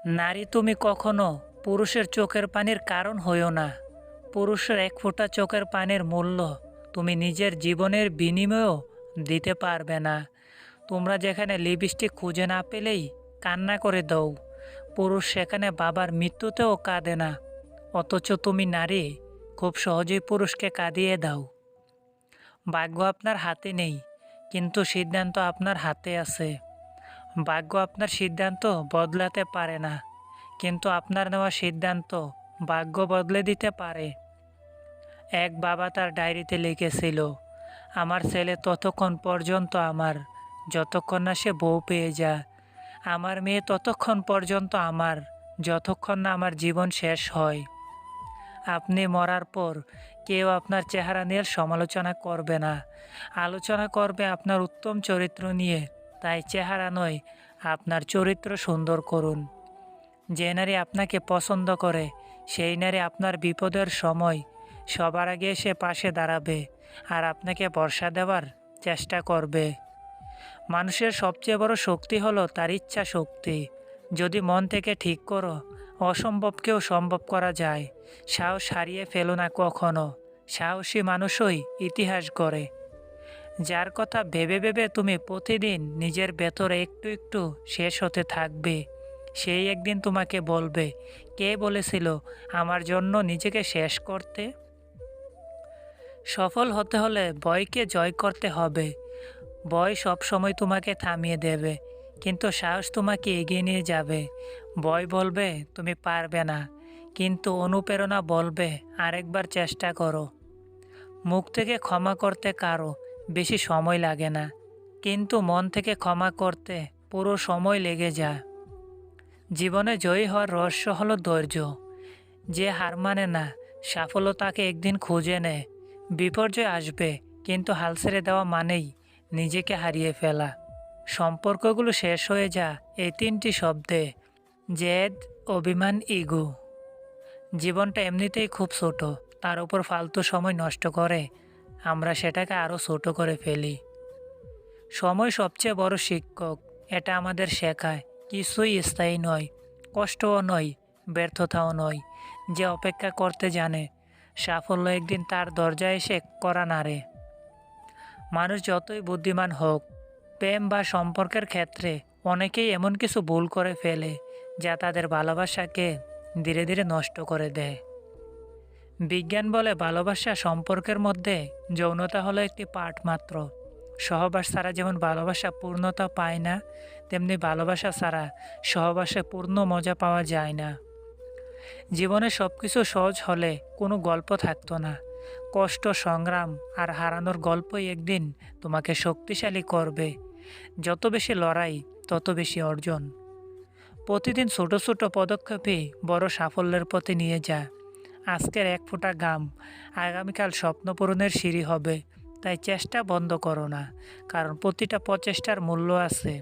নারী তুমি কখনো পুরুষের চোখের পানির কারণ হইও না। পুরুষের এক ফোঁটা চোখের পানির মূল্য তুমি নিজের জীবনের বিনিময়েও দিতে পারবে না। তোমরা যেখানে লিপস্টিক খুঁজে না পেলেই কান্না করে দাও, পুরুষ সেখানে বাবার মৃত্যুতেও কাঁদে না। অথচ তুমি নারী খুব সহজেই পুরুষকে কাঁদিয়ে দাও। ভাগ্য আপনার হাতে নেই, কিন্তু সিদ্ধান্ত আপনার হাতে আছে। ভাগ্য আপনার সিদ্ধান্ত বদলাতে পারে না, কিন্তু আপনার নেওয়া সিদ্ধান্ত ভাগ্য বদলে দিতে পারে। এক বাবা তার ডায়েরিতে লিখেছিল, আমার ছেলে ততক্ষণ পর্যন্ত আমার, যতক্ষণ না সে বউ পেয়ে যায়। আমার মেয়ে ততক্ষণ পর্যন্ত আমার, যতক্ষণ না আমার জীবন শেষ হয়। আপনি মরার পর কেউ আপনার চেহারা নিয়ে সমালোচনা করবে না, আলোচনা করবে আপনার উত্তম চরিত্র নিয়ে। তাই চেহারা নয়, আপনার চরিত্র সুন্দর করুন। যে নারী আপনাকে পছন্দ করে সেই নারী আপনার বিপদের সময় সবার আগে এসে পাশে দাঁড়াবে আর আপনাকে ভরসা দেওয়ার চেষ্টা করবে। মানুষের সবচেয়ে বড় শক্তি হলো তার ইচ্ছা শক্তি। যদি মন থেকে ঠিক করো, অসম্ভবকেও সম্ভব করা যায়। সাহস হারিয়ে ফেলো না কখনো। সাহসী মানুষই ইতিহাস গড়ে। যার কথা ভেবে ভেবে তুমি প্রতিদিন নিজের ভেতরে একটু একটু শেষ হতে থাকবে, সেই একদিন তোমাকে বলবে, কে বলেছিল আমার জন্য নিজেকে শেষ করতে। সফল হতে হলে ভয়কে জয় করতে হবে। ভয় সব সময় তোমাকে থামিয়ে দেবে, কিন্তু সাহস তোমাকে এগিয়ে নিয়ে যাবে। ভয় বলবে তুমি পারবে না, কিন্তু অনুপ্রেরণা বলবে আরেকবার চেষ্টা করো। মুখ থেকে ক্ষমা করতে কারো বেশি সময় লাগে না, কিন্তু মন থেকে ক্ষমা করতে পুরো সময় লেগে যায়। জীবনে জয়ী হওয়ার রহস্য হলো ধৈর্য। যে হার মানে না, সাফল্য তাকে একদিন খুঁজে নেয়। বিপর্যয় আসবে, কিন্তু হাল ছেড়ে দেওয়া মানেই নিজেকে হারিয়ে ফেলা। সম্পর্কগুলো শেষ হয়ে যায় এই তিনটি শব্দে: জেদ, অভিমান, ইগো। জীবনটা এমনিতেই খুব ছোট, তার উপর ফালতু সময় নষ্ট করে আমরা সেটাকে আরও ছোট করে ফেলি। সময় সবচেয়ে বড় শিক্ষক। এটা আমাদের শেখায় কিছুই স্থায়ী নয়, কষ্টও নয়, ব্যর্থতাও নয়। যে অপেক্ষা করতে জানে, সাফল্য একদিন তার দরজায় এসে কড়া নাড়ে। মানুষ যতই বুদ্ধিমান হোক, প্রেম বা সম্পর্কের ক্ষেত্রে অনেকেই এমন কিছু ভুল করে ফেলে যা তাদের ভালোবাসাকে ধীরে ধীরে নষ্ট করে দেয়। বিজ্ঞান বলে ভালোবাসা সম্পর্কের মধ্যে যৌনতা হলো একটি পার্ট মাত্র। সহবাস ছাড়া যেমন ভালোবাসা পূর্ণতা পায় না, তেমনি ভালোবাসা ছাড়া সহবাসে পূর্ণ মজা পাওয়া যায় না। জীবনে সব কিছু সহজ হলে কোনো গল্প থাকতো না। কষ্ট, সংগ্রাম আর হারানোর গল্পই একদিন তোমাকে শক্তিশালী করবে। যত বেশি লড়াই, তত বেশি অর্জন। প্রতিদিন ছোট ছোট পদক্ষেপে বড় সাফল্যের পথে নিয়ে যায়। আজকের এক ফোঁটা ঘাম আগামীকাল স্বপ্ন পূরণের সিঁড়ি হবে। তাই চেষ্টা বন্ধ করো না, কারণ প্রতিটা প্রচেষ্টার মূল্য আছে।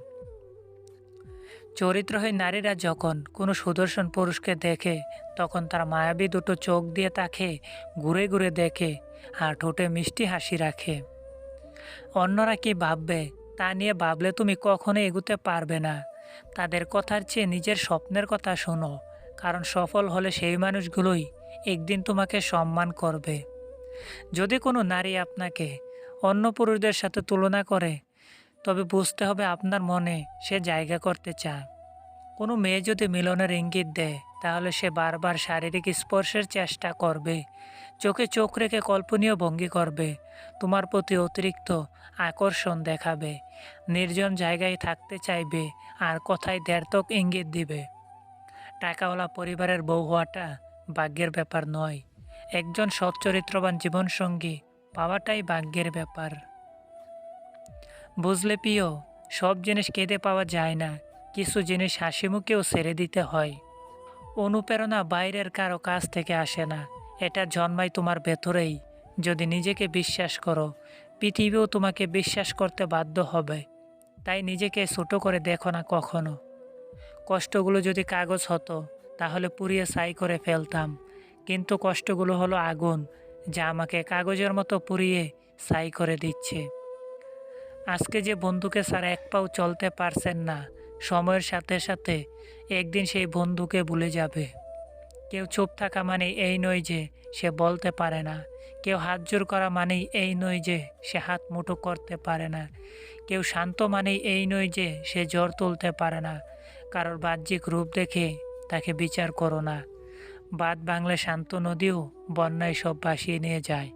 চরিত্রহীন নারীরা যখন কোনো সুদর্শন পুরুষকে দেখে, তখন তার মায়াবী দুটো চোখ দিয়ে তাকে ঘুরে ঘুরে দেখে আর ঠোঁটে মিষ্টি হাসি রাখে। অন্যরা কি ভাববে তা নিয়ে ভাবলে তুমি কখনো এগুতে পারবে না। তাদের কথার চেয়ে নিজের স্বপ্নের কথা শোনো, কারণ সফল হলে সেই মানুষগুলোই একদিন তোমাকে সম্মান করবে। যদি কোনো নারী আপনাকে অন্য পুরুষদের সাথে তুলনা করে, তবে বুঝতে হবে আপনার মনে সে জায়গা করতে চায়। কোনো মেয়ে যদি মিলনের ইঙ্গিত দেয়, তাহলে সে বারবার শারীরিক স্পর্শের চেষ্টা করবে, চোখে চোখ রেখে কল্পনীয় ভঙ্গি করবে, তোমার প্রতি অতিরিক্ত আকর্ষণ দেখাবে, নির্জন জায়গায় থাকতে চাইবে আর কথায় দ্ব্যর্থক ইঙ্গিত দিবে। টাকাওয়ালা পরিবারের বউ হওয়াটা ভাগ্যের ব্যাপার নয়, একজন সচ্চরিত্রবান জীবনসঙ্গী পাওয়াটাই ভাগ্যের ব্যাপার। বুঝলে প্রিয়, সব জিনিস কেঁদে পাওয়া যায় না, কিছু জিনিস হাসি মুখেও ছেড়ে দিতে হয়। অনুপ্রেরণা বাইরের কারো কাছ থেকে আসে না, এটা জন্মায় তোমার ভেতরেই। যদি নিজেকে বিশ্বাস করো, পৃথিবীও তোমাকে বিশ্বাস করতে বাধ্য হবে। তাই নিজেকে ছোট করে দেখো না কখনো। কষ্টগুলো যদি কাগজ হতো, তাহলে পুড়িয়ে ছাই করে ফেলতাম, কিন্তু কষ্টগুলো হলো আগুন, যা আমাকে কাগজের মতো পুড়িয়ে ছাই করে দিচ্ছে। আজকে যে বন্ধুকে ছাড়া এক পাও চলতে পারছেন না, সময়ের সাথে সাথে একদিন সেই বন্ধুকে ভুলে যাবে। কেউ চুপ থাকা মানে এই নয় যে সে বলতে পারে না। কেউ হাত জোর করা মানেই এই নয় যে সে হাত মুঠো করতে পারে না। কেউ শান্ত মানেই এই নয় যে সে জ্বর তুলতে পারে না। কারোর বাহ্যিক রূপ দেখে তাকে বিচার করো না। বাঁধ ভাঙলে শান্ত নদীও বন্যায় সব ভাসিয়ে নিয়ে যায়।